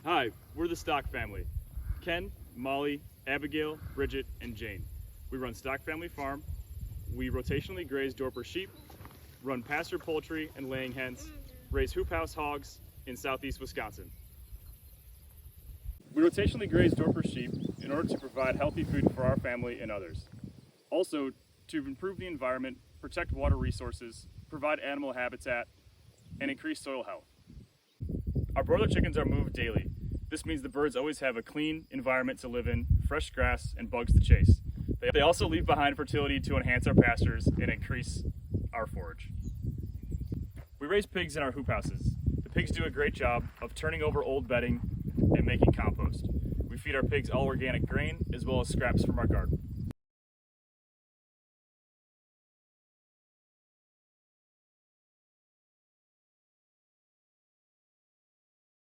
Hi, we're the Stock family. Ken, Molly, Abigail, Bridget, and Jane. We run Stock Family Farm. We rotationally graze Dorper sheep, run pasture poultry and laying hens, raise hoop house hogs in southeast Wisconsin. We rotationally graze Dorper sheep in order to provide healthy food for our family and others. Also, to improve the environment, protect water resources, provide animal habitat, and increase soil health. Our broiler chickens are moved daily. This means the birds always have a clean environment to live in, fresh grass, and bugs to chase. They also leave behind fertility to enhance our pastures and increase our forage. We raise pigs in our hoop houses. The pigs do a great job of turning over old bedding and making compost. We feed our pigs all organic grain as well as scraps from our garden.